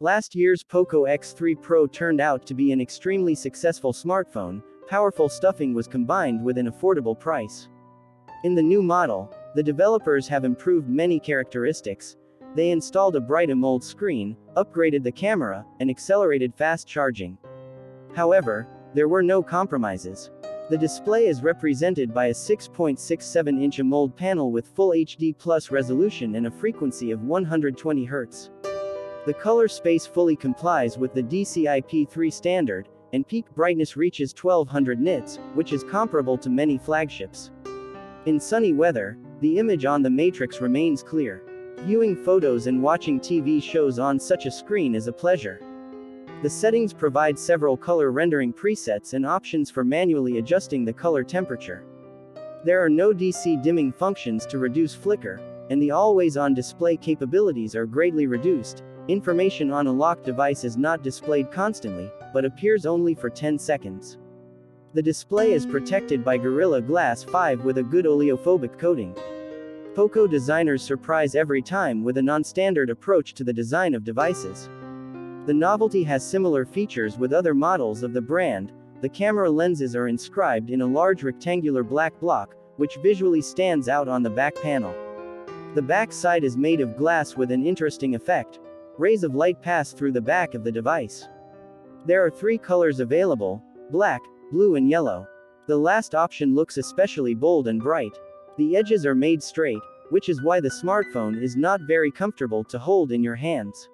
Last year's Poco X4 Pro turned out to be an extremely successful smartphone. Powerful stuffing was combined with an affordable price. In the new model, the developers have improved many characteristics. They installed a bright AMOLED screen, upgraded the camera, and accelerated fast charging. However, there were no compromises. The display is represented by a 6.67-inch AMOLED panel with Full HD Plus resolution and a frequency of 120 Hz. The color space fully complies with the DCI-P3 standard, and peak brightness reaches 1200 nits, which is comparable to many flagships. In sunny weather, the image on the matrix remains clear. Viewing photos and watching TV shows on such a screen is a pleasure. The settings provide several color rendering presets and options for manually adjusting the color temperature. There are no DC dimming functions to reduce flicker, and the always-on display capabilities are greatly reduced. Information on a locked device is not displayed constantly, but appears only for 10 seconds. The display is protected by Gorilla Glass 5 with a good oleophobic coating. Poco designers surprise every time with a non-standard approach to the design of devices. The novelty has similar features with other models of the brand. The camera lenses are inscribed in a large rectangular black block, which visually stands out on the back panel. The back side is made of glass with an interesting effect. Rays of light pass through the back of the device. There are 3 colors available: black, blue and yellow. The last option looks especially bold and bright. The edges are made straight, which is why the smartphone is not very comfortable to hold in your hands.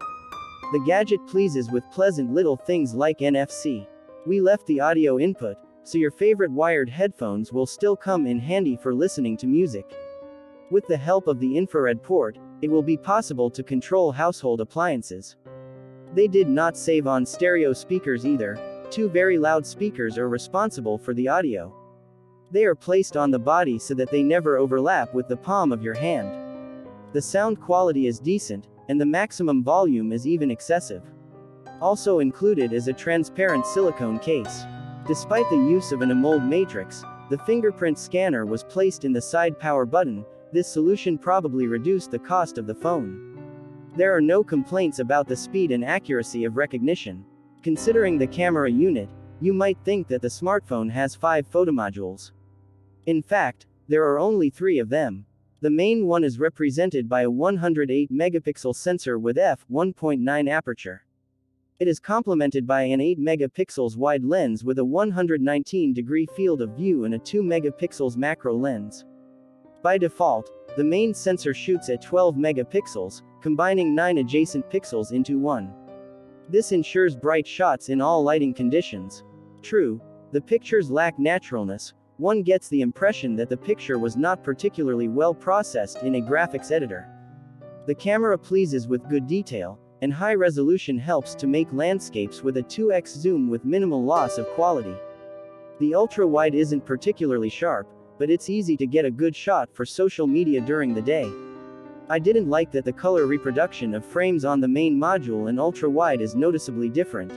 The gadget pleases with pleasant little things like NFC. We left the audio input, so your favorite wired headphones will still come in handy for listening to music. With the help of the infrared port, it will be possible to control household appliances. They did not save on stereo speakers either. 2 very loud speakers are responsible for the audio. They are placed on the body so that they never overlap with the palm of your hand. The sound quality is decent, and the maximum volume is even excessive. Also included is a transparent silicone case. Despite the use of an AMOLED matrix, the fingerprint scanner was placed in the side power button. This solution probably reduced the cost of the phone. There are no complaints about the speed and accuracy of recognition. Considering the camera unit, you might think that the smartphone has 5 photomodules. In fact, there are only 3 of them. The main one is represented by a 108-megapixel sensor with f1.9 aperture. It is complemented by an 8 megapixels wide lens with a 119-degree field of view and a 2 megapixels macro lens. By default, the main sensor shoots at 12 megapixels, combining 9 adjacent pixels into one. This ensures bright shots in all lighting conditions. True, the pictures lack naturalness. One gets the impression that the picture was not particularly well processed in a graphics editor. The camera pleases with good detail, and high resolution helps to make landscapes with a 2x zoom with minimal loss of quality. The ultra-wide isn't particularly sharp, but it's easy to get a good shot for social media during the day. I didn't like that the color reproduction of frames on the main module and ultra-wide is noticeably different.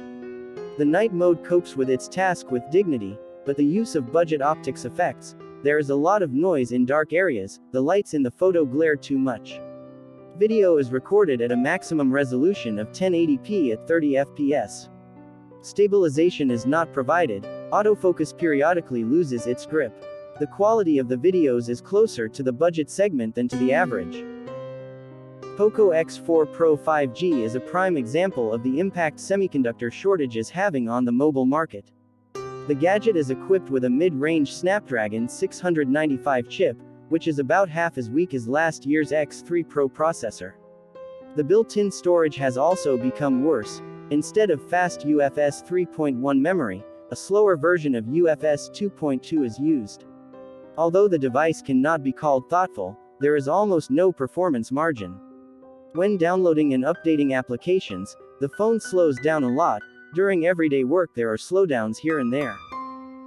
The night mode copes with its task with dignity, but the use of budget optics effects, there is a lot of noise in dark areas, the lights in the photo glare too much. Video is recorded at a maximum resolution of 1080p at 30 fps. Stabilization is not provided, autofocus periodically loses its grip. The quality of the videos is closer to the budget segment than to the average. Poco X4 Pro 5G is a prime example of the impact semiconductor shortage is having on the mobile market. The gadget is equipped with a mid-range Snapdragon 695 chip, which is about half as weak as last year's X4 Pro processor. The built-in storage has also become worse. Instead of fast UFS 3.1 memory, a slower version of UFS 2.2 is used. Although the device cannot be called thoughtful, there is almost no performance margin. When downloading and updating applications, the phone slows down a lot. During everyday work there are slowdowns here and there.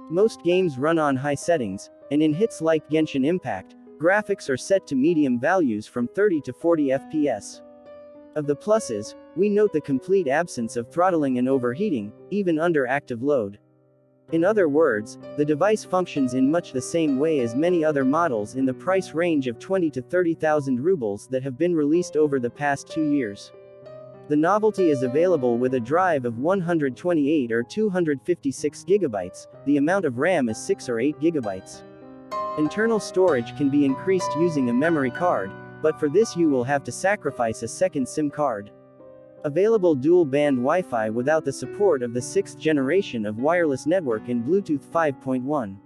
Most games run on high settings, and in hits like Genshin Impact, graphics are set to medium values from 30 to 40 FPS. Of the pluses, we note the complete absence of throttling and overheating, even under active load. In other words, the device functions in much the same way as many other models in the price range of 20 to 30,000 rubles that have been released over the past 2 years. The novelty is available with a drive of 128 or 256 gigabytes, the amount of RAM is 6 or 8 gigabytes. Internal storage can be increased using a memory card, but for this you will have to sacrifice a second SIM card. Available dual-band Wi-Fi without the support of the 6th generation of wireless network in Bluetooth 5.1.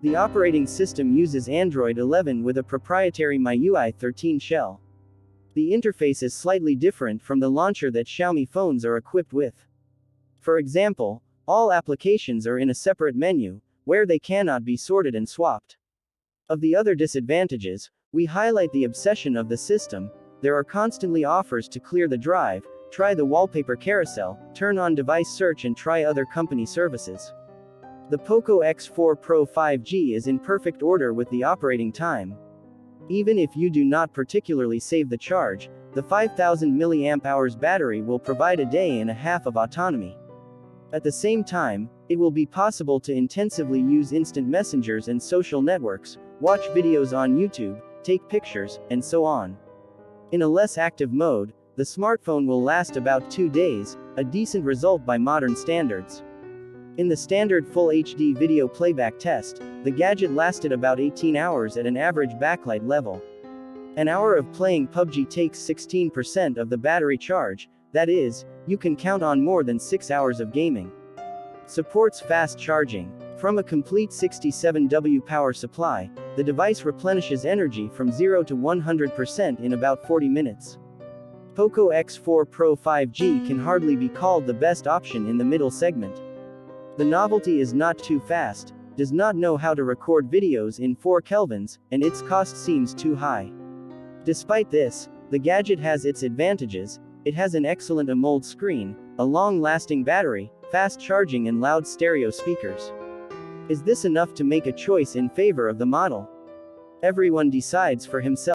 The operating system uses Android 11 with a proprietary MIUI 13 shell. The interface is slightly different from the launcher that Xiaomi phones are equipped with. For example, all applications are in a separate menu, where they cannot be sorted and swapped. Of the other disadvantages, we highlight the obsession of the system. There are constantly offers to clear the drive, try the wallpaper carousel, turn on device search and try other company services. The Poco X4 Pro 5G is in perfect order with the operating time. Even if you do not particularly save the charge, the 5000 mAh battery will provide a day and a half of autonomy. At the same time, it will be possible to intensively use instant messengers and social networks, watch videos on YouTube, take pictures, and so on. In a less active mode, the smartphone will last about 2 days, a decent result by modern standards. In the standard Full HD video playback test, the gadget lasted about 18 hours at an average backlight level. An hour of playing PUBG takes 16% of the battery charge, that is, you can count on more than 6 hours of gaming. Supports fast charging. From a complete 67W power supply, the device replenishes energy from 0 to 100% in about 40 minutes. Poco X4 Pro 5G can hardly be called the best option in the middle segment. The novelty is not too fast, does not know how to record videos in 4 kelvins, and its cost seems too high. Despite this, the gadget has its advantages. It has an excellent AMOLED screen, a long-lasting battery, fast charging and loud stereo speakers. Is this enough to make a choice in favor of the model? Everyone decides for himself.